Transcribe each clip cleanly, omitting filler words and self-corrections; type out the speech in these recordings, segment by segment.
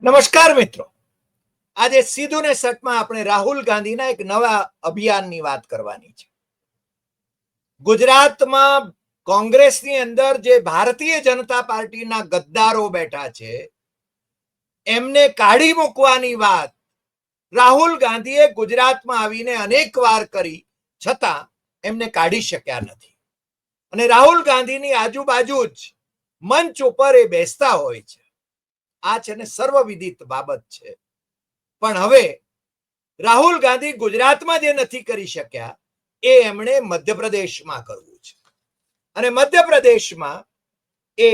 નમસ્કાર મિત્રો, આજે સીધું ને સટમાં આપણે રાહુલ ગાંધીના એક નવા અભિયાનની વાત કરવાની છે. ગુજરાતમાં કોંગ્રેસની અંદર જે ભારતીય જનતા પાર્ટીના ગદ્દારો બેઠા છે એમને કાઢી મૂકવાની વાત રાહુલ ગાંધીએ ગુજરાતમાં આવીને અનેક વાર કરી, છતાં એમને કાઢી શક્યા નથી. અને રાહુલ ગાંધીની આજુબાજુ જ મંચ ઉપર એ બેસતા હોય છે. આ છે ને સર્વવિદિત બાબત છે. પણ હવે રાહુલ ગાંધી ગુજરાતમાં જે નથી કરી શક્યા એ એમણે મધ્યપ્રદેશમાં કરવું છે. અને મધ્યપ્રદેશમાં એ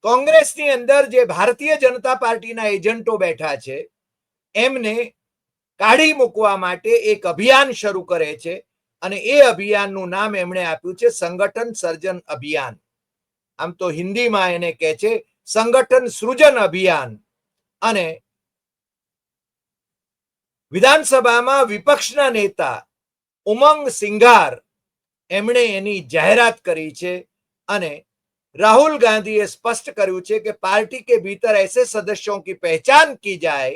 કોંગ્રેસની અંદર જે ભારતીય જનતા પાર્ટીના એજન્ટો બેઠા છે એમને કાઢી મૂકવા માટે એક અભિયાન શરૂ કરે છે. અને એ અભિયાનનું નામ એમણે આપ્યું છે સંગઠન સર્જન અભિયાન. આમ તો હિન્દીમાં એને કહે છે સંગઠન સૃજન અભિયાન. અને વિધાનસભામાં વિપક્ષના નેતા ઉમંગ સિંઘાર એમણે એની જાહેરાત કરી છે. અને राहुल गांधी ने स्पष्ट કર્યું છે कि पार्टी के भीतर ऐसे सदस्यों की पहचान की जाए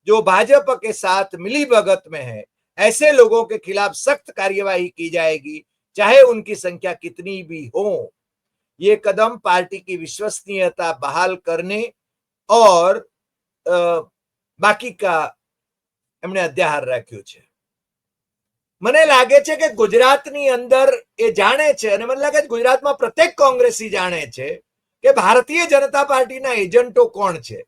जो भाजपा के साथ मिली भगत में है. ऐसे लोगों के खिलाफ सख्त कार्यवाही की जाएगी, चाहे उनकी संख्या कितनी भी हो. ये कदम पार्टी की विश्वसनीयता बहाल करने और बाकी का એમણે અધ્યાહાર રાખ્યું છે. મને લાગે છે કે ગુજરાતની અંદર એ જાણે છે, અને મને લાગે છે ગુજરાતમાં પ્રત્યેક કોંગ્રેસી જાણે છે કે ભારતીય જનતા પાર્ટીના એજન્ટો કોણ છે.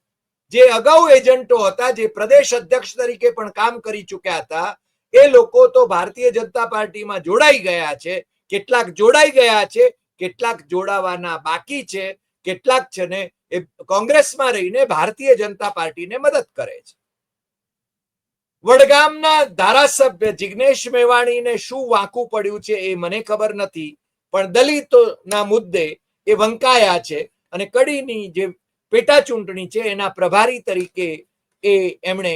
જે અગાઉ એજન્ટો હતા, જે પ્રદેશ અધ્યક્ષ તરીકે પણ કામ કરી ચૂક્યા હતા, એ લોકો તો ભારતીય જનતા પાર્ટીમાં જોડાઈ ગયા છે. કેટલાક જોડાઈ ગયા છે, કેટલાક જોડાવાના બાકી છે, કેટલાક છે ને એ કોંગ્રેસમાં રહીને ભારતીય જનતા પાર્ટીને મદદ કરે છે. વડગામના ધારાસભ્ય જિગ્નેશ મેવાણીને શું વાંકું પડ્યું છે એ મને ખબર નથી, પણ દલિતોના મુદ્દે એ વંકાયા છે. અને કડીની જે પેટા ચૂંટણી છે એના પ્રભારી તરીકે એ એમણે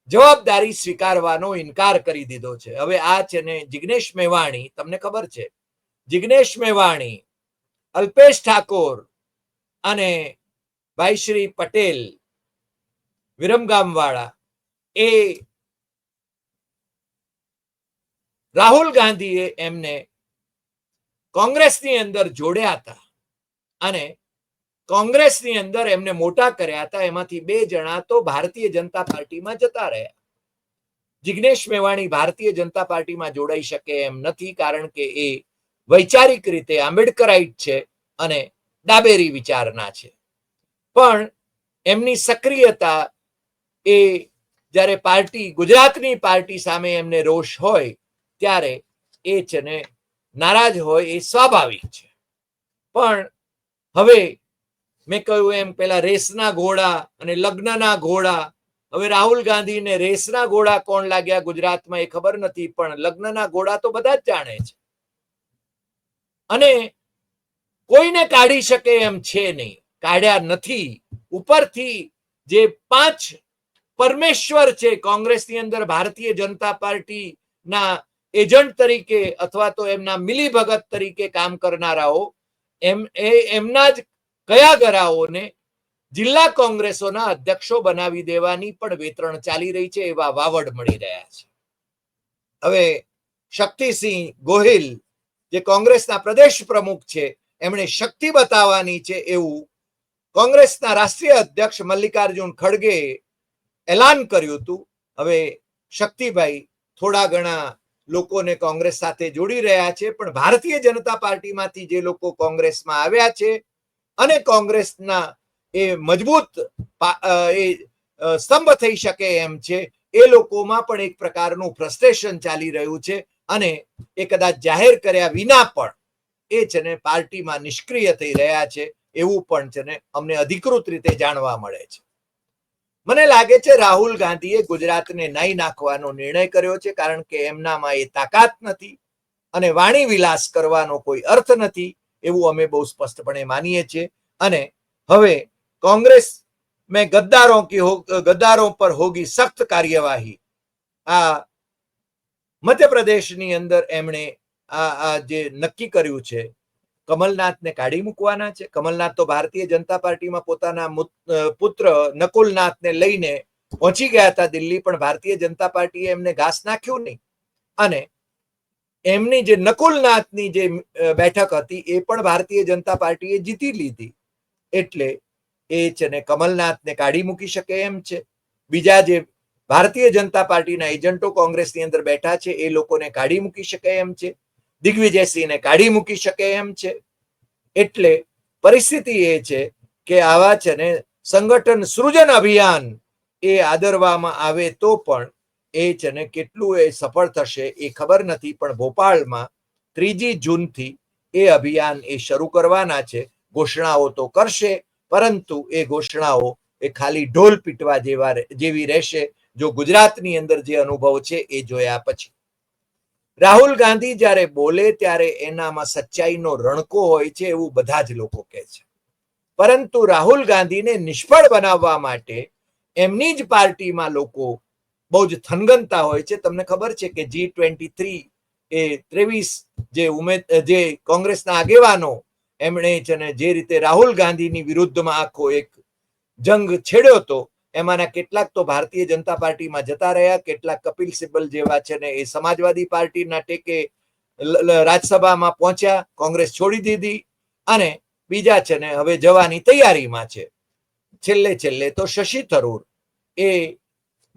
જવાબદારી સ્વીકારવાનો ઇનકાર કરી દીધો છે. હવે આ છે ને જિગ્નેશ મેવાણી, તમને ખબર છે જિગ્નેશ મેવાણી, અલ્પેશ ઠાકોર અને ભાઈ શ્રી પટેલ વિરમગામવાળા, એ રાહુલ ગાંધીએ એમને કોંગ્રેસની અંદર જોડ્યા હતા અને કોંગ્રેસની અંદર એમને મોટા કર્યા હતા. એમાંથી 2 જણા તો ભારતીય જનતા પાર્ટીમાં જતા રહ્યા. જિગ્નેશ મેવાણી ભારતીય જનતા પાર્ટીમાં જોડાઈ શકે એમ નથી, કારણ કે એ વૈચારિક રીતે આંબેડકરાઇટ છે અને ડાબેરી વિચારના છે. પણ એમની સક્રિયતા, એ જ્યારે પાર્ટી, ગુજરાતની પાર્ટી સામે એમને રોષ હોય ત્યારે એ છે ને નારાજ હોય, એ સ્વાભાવિક છે. પણ હવે મેં કહ્યું એમ, પેલા રેસના ઘોડા અને લગ્નના ઘોડા, હવે રાહુલ ગાંધીને રેસના ઘોડા કોણ લાગ્યા ગુજરાતમાં એ ખબર નથી, પણ લગ્નના ઘોડા તો બધા જ જાણે છે. અને કોઈને કાઢી શકે એમ છે નહીં, કાઢ્યા નથી. ઉપરથી જે 5 પરમેશ્વર છે કોંગ્રેસની અંદર ભારતીય જનતા પાર્ટીના એજન્ટ તરીકે અથવા તો એમના મિલીભગત તરીકે કામ કરનારાઓ, એમના જ કયા ગરાઓને જિલ્લા કોંગ્રેસોના અધ્યક્ષો બનાવી દેવાની પણ વેતરણ ચાલી રહી છે, એવા વાવડ મળી રહ્યા છે. હવે શક્તિસિંહ ગોહિલ, જે કોંગ્રેસના પ્રદેશ પ્રમુખ છે, એમણે શક્તિ બતાવવાની છે એવું કોંગ્રેસના રાષ્ટ્રીય અધ્યક્ષ મલ્લિકાર્જુન ખડગે એલાન કર્યું હતું. હવે શક્તિભાઈ થોડા ઘણા લોકોને કોંગ્રેસ સાથે જોડી રહ્યા છે, પણ ભારતીય જનતા પાર્ટીમાંથી જે લોકો કોંગ્રેસમાં આવ્યા છે અને કોંગ્રેસના એ મજબૂત એ સ્તંભ થઈ શકે એમ છે, એ લોકોમાં પણ એક પ્રકારનું ફ્રસ્ટ્રેશન ચાલી રહ્યું છે. અને એ કદાચ જાહેર કર્યા વિના પણ એ છે ને પાર્ટીમાં નિષ્ક્રિય થઈ રહ્યા છે, એવું પણ છે ને અમને અધિકૃત રીતે જાણવા મળે છે. મને લાગે છે રાહુલ ગાંધીએ ગુજરાતને નાઈ નાખવાનો નિર્ણય કર્યો છે, કારણ કે એમનામાં એ તાકાત નથી અને વાણી વિલાસ કરવાનો કોઈ અર્થ નથી, એવું અમે બહુ સ્પષ્ટપણે માનીએ છીએ. અને હવે कांग्रेस में गद्दारों पर होगी सख्त कार्यवाही. आ मध्य प्रदेश ની અંદર એમણે આ જે નક્કી કર્યું છે કમલનાથને કાઢી મૂકવાના છે. કમલનાથ તો ભારતીય જનતા પાર્ટીમાં પોતાના પુત્ર નકુલનાથને લઈને પહોંચી ગયા હતા દિલ્હી, પણ ભારતીય જનતા પાર્ટીએ એમને ઘાસ નાખ્યું નહીં અને એમની જે નકુલનાથની જે બેઠક હતી એ પણ ભારતીય જનતા પાર્ટીએ જીતી લીધી. એટલે એ છે ને કમલનાથને કાઢી મૂકી શકે એમ છે. બીજા જે ભારતીય જનતા પાર્ટીના એજન્ટો કોંગ્રેસની અંદર બેઠા છે એ લોકોને કાઢી મૂકી શકે એમ છે. દિગ્વિજયસિંહને કાઢી મૂકી શકે એમ છે. એટલે પરિસ્થિતિ એ છે કે આવા છે ને સંગઠન સૃજન અભિયાન એ આદરવામાં આવે તો પણ એ છે ને કેટલું એ સફળ થશે એ ખબર નથી. પણ ભોપાલમાં 3 જૂનથી એ અભિયાન એ શરૂ કરવાના છે. ઘોષણાઓ તો કરશે, પરંતુ એ ઘોષણાઓ એ ખાલી ઢોલ પીટવા જેવી રહેશે જો ગુજરાતની અંદર જે અનુભવ છે એ જોયા પછી. રાહુલ ગાંધી જ્યારે બોલે ત્યારે એનામાં સચ્ચાઈનો રણકો હોય છે એવું બધા જ લોકો કહે છે. પરંતુ રાહુલ ગાંધીને નિષ્ફળ બનાવવા માટે એમની જ પાર્ટીમાં લોકો બહુ જ થનગનતા હોય છે. તમને ખબર છે કે G23 એ 23 જે કોંગ્રેસના આગેવાનો એમણે છે ને જે રીતે રાહુલ ગાંધીની વિરુદ્ધમાં આખો એક જંગ છેડ્યો હતો, એમાંના કેટલાક તો ભારતીય જનતા પાર્ટીમાં જતા રહ્યા, કેટલાક કપિલ સિબ્બલ જેવા છે ને એ સમાજવાદી પાર્ટીના ટેકે રાજ્યસભામાં પહોંચ્યા, કોંગ્રેસ છોડી દીધી, અને બીજા છે ને હવે જવાની તૈયારીમાં છે. છેલ્લે તો શશી થરૂર એ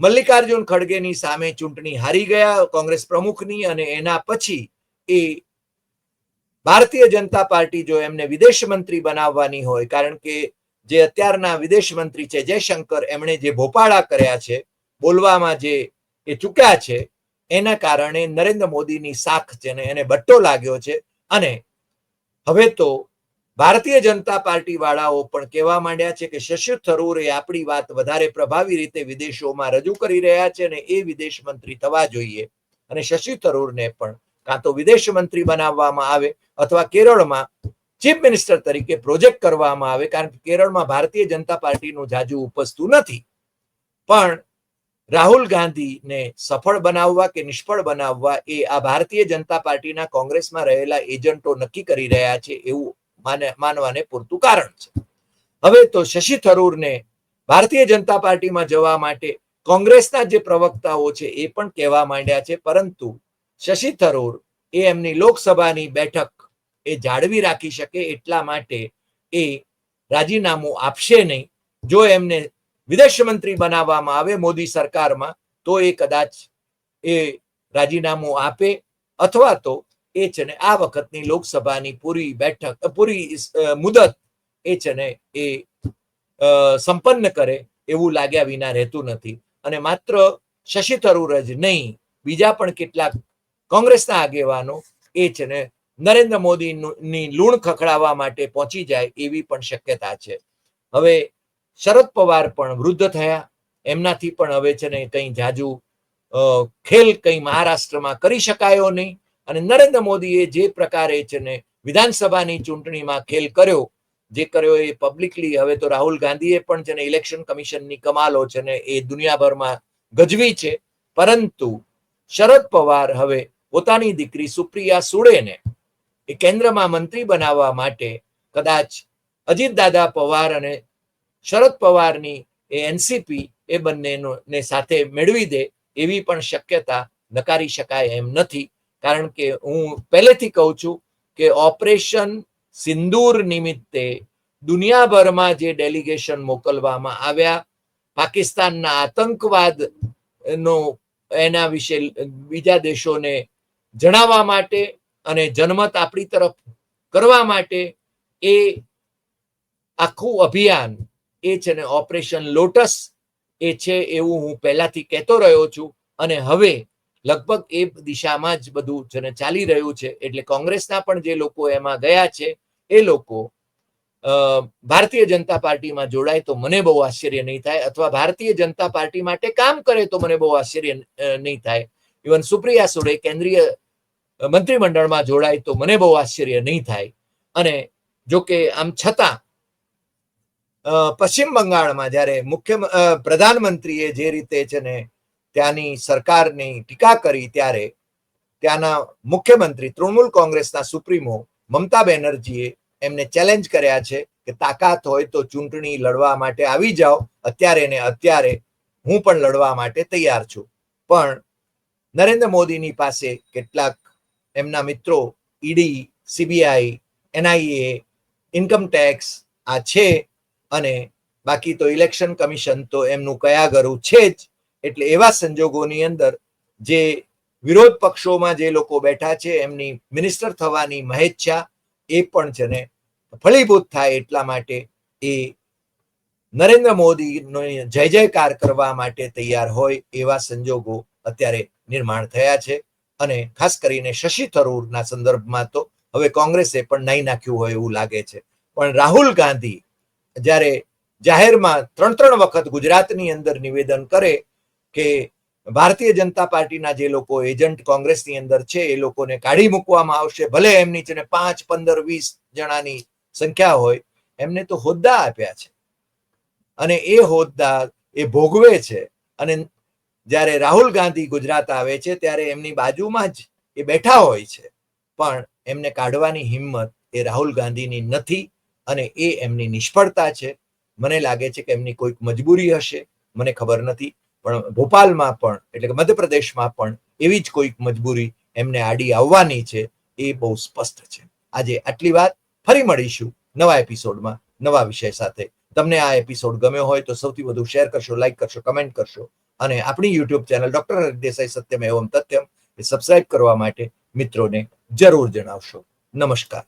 મલ્લિકાર્જુન ખડગેની સામે ચૂંટણી હારી ગયા કોંગ્રેસ પ્રમુખની, અને એના પછી એ ભારતીય જનતા પાર્ટી જો એમને વિદેશ મંત્રી બનાવવાની હોય, કારણ કે જે અત્યારના વિદેશ મંત્રી છે જયશંકર, એમણે જે ભોપાળા કર્યા છે, બોલવામાં જે એ ચૂક્યા છે, એના કારણે નરેન્દ્ર મોદીની સાખ છે ને એને બટ્ટો લાગ્યો છે. અને હવે તો ભારતીય જનતા પાર્ટી વાળાઓ પણ કહેવા માંડ્યા છે કે શશી થરૂર એ આપણી વાત વધારે પ્રભાવી રીતે વિદેશોમાં રજૂ કરી રહ્યા છે અને એ વિદેશ મંત્રી થવા જોઈએ. અને શશી થરૂરને પણ કાં તો વિદેશ મંત્રી બનાવવામાં આવે અથવા કેરળમાં ચીફ મિનિસ્ટર તરીકે પ્રોજેક્ટ કરવામાં આવે, કારણ કે કેરળમાં ભારતીય જનતા પાર્ટીનું જાજુ ઉપસતું નથી. પણ રાહુલ ગાંધીને સફળ બનાવવા કે નિષ્ફળ બનાવવા એ આ ભારતીય જનતા પાર્ટીના કોંગ્રેસમાં રહેલા એજન્ટો નક્કી કરી રહ્યા છે એવું માનવાને પૂરતું કારણ છે. હવે તો શશી થરૂરને ભારતીય જનતા પાર્ટીમાં જવા માટે કોંગ્રેસના જે પ્રવક્તાઓ છે એ પણ કહેવા માંડ્યા છે, પરંતુ શશી થરૂર એ એમની લોકસભાની બેઠક એ જાળવી રાખી શકે એટલા માટે એ રાજીનામું આપશે નહીં. જો એમને વિદેશ મંત્રી બનાવવામાં આવે મોદી સરકારમાં તો એ કદાચ એ રાજીનામું આપે, અથવા તો એ છે ને આ વખતની લોકસભાની પૂરી મુદત એ છે ને એ સંપન્ન કરે એવું લાગ્યા વિના રહેતું નથી. અને માત્ર શશી થરૂર જ નહીં, બીજા પણ કેટલાક કોંગ્રેસના આગેવાનો એ છે ને નરેન્દ્ર મોદીની લૂણ ખખડાવવા માટે પહોંચી જાય એવી પણ શક્યતા છે. હવે શરદ પવાર પણ વૃદ્ધ થયા, એમનાથી પણ હવે છે ને કંઈ જાજુ ખેલ કંઈ મહારાષ્ટ્રમાં કરી શકાયો નહીં. અને નરેન્દ્ર મોદીએ જે પ્રકારે છે ને વિધાનસભાની ચૂંટણીમાં ખેલ કર્યો, જે કર્યો એ પબ્લિકલી હવે તો રાહુલ ગાંધીએ પણ છે ને ઇલેક્શન કમિશનની કમાલો છે ને એ દુનિયાભરમાં ગજવી છે. પરંતુ શરદ પવાર હવે પોતાની દીકરી સુપ્રિયા સુળેને એ કેન્દ્રમાં મંત્રી બનાવવા માટે કદાચ અજીતદાદા પવાર અને શરદ પવારની એ એનસીપી એ બંનેને સાથે મેળવી દે એવી પણ શક્યતા નકારી શકાય એમ નથી. કારણ કે હું પહેલેથી કહું છું કે ઓપરેશન સિંદૂર નિમિત્તે દુનિયાભરમાં જે ડેલિગેશન મોકલવામાં આવ્યા, પાકિસ્તાનના આતંકવાદનો એના વિશે બીજા દેશોને જણાવવા માટે અને જનમત આપણી તરફ કરવા માટે, એ આખું અભિયાન એ છે ને ઓપરેશન લોટસ એ છે એવું હું પહેલાથી કહેતો રહ્યો છું. અને હવે લગભગ એ દિશામાં જ બધું છે ને ચાલી રહ્યું છે. એટલે કોંગ્રેસના પણ જે લોકો એમાં ગયા છે એ લોકો ભારતીય જનતા પાર્ટીમાં જોડાય તો મને બહુ આશ્ચર્ય નહીં થાય, અથવા ભારતીય જનતા પાર્ટી માટે કામ કરે તો મને બહુ આશ્ચર્ય નહીં થાય. ઇવન સુપ્રિયા સુળે કેન્દ્રીય મંત્રીમંડળમાં જોડાય તો મને બહુ આશ્ચર્ય નહીં થાય. અને જો કે આમ છતાં પશ્ચિમ બંગાળમાં જ્યારે પ્રધાનમંત્રીએ જે રીતે છે ને ત્યાંની સરકારની ટીકા કરી, ત્યારે ત્યાંના મુખ્યમંત્રી તૃણમૂલ કોંગ્રેસના સુપ્રીમો મમતા બેનર્જીએ એમને ચેલેન્જ કર્યા છે કે તાકાત હોય તો ચૂંટણી લડવા માટે આવી જાઓ, અત્યારે ને અત્યારે હું પણ લડવા માટે તૈયાર છું. પણ નરેન્દ્ર મોદીની પાસે કેટલાક એમના મિત્રો ED, CBI, NIA, income tax આ છે, અને બાકી તો ઇલેક્શન કમિશન તો એમનું કયા ગરું છે જ. એટલે એવા સંજોગોની અંદર જે વિરોધ પક્ષોમાં જે લોકો બેઠા છે એમની મિનિસ્ટર થવાની મહેચ્છા એ પણ છે ને ફળીભૂત થાય એટલા માટે એ નરેન્દ્ર મોદીનો જય જયકાર કરવા માટે તૈયાર હોય એવા સંજોગો અત્યારે નિર્માણ થયા છે. અને ખાસ કરીને શશી થરૂરના સંદર્ભમાં તો હવે કોંગ્રેસે પણ નાઈ નાખ્યું હોય એવું લાગે છે. પણ રાહુલ ગાંધી જ્યારે જાહેરમાં 3 વખત ગુજરાતની અંદર નિવેદન કરે કે ભારતીય જનતા પાર્ટીના જે લોકો એજન્ટ કોંગ્રેસની અંદર છે એ લોકોને કાઢી મૂકવામાં આવશે, ભલે એમની છે 5, 15, 20 જણાની સંખ્યા હોય, એમને તો હોદ્દા આપ્યા છે અને એ હોદ્દા એ ભોગવે છે. અને જ્યારે રાહુલ ગાંધી ગુજરાત આવે છે ત્યારે એમની બાજુમાં જ એ બેઠા હોય છે, પણ એમને કાઢવાની હિંમત એ રાહુલ ગાંધીની નથી અને એ એમની નિષ્ફળતા છે. મને લાગે છે કે એમની કોઈક મજબૂરી હશે, મને ખબર નથી, પણ ભોપાલમાં પણ એટલે કે મધ્યપ્રદેશમાં પણ એવી જ કોઈક મજબૂરી એમને આડી આવવાની છે, એ બહુ સ્પષ્ટ છે. આજે આટલી વાત, ફરી મળીશું નવા એપિસોડમાં નવા વિષય સાથે. તમને આ એપિસોડ ગમ્યો હોય તો સૌથી વધુ શેર કરશો, લાઈક કરશો, કમેન્ટ કરશો અને આપણી YouTube channel doctor Hari Desai Satyam Evam Tathyam એ સબસ્ક્રાઇબ કરવા માટે મિત્રોને જરૂર જણાવશો. નમસ્કાર.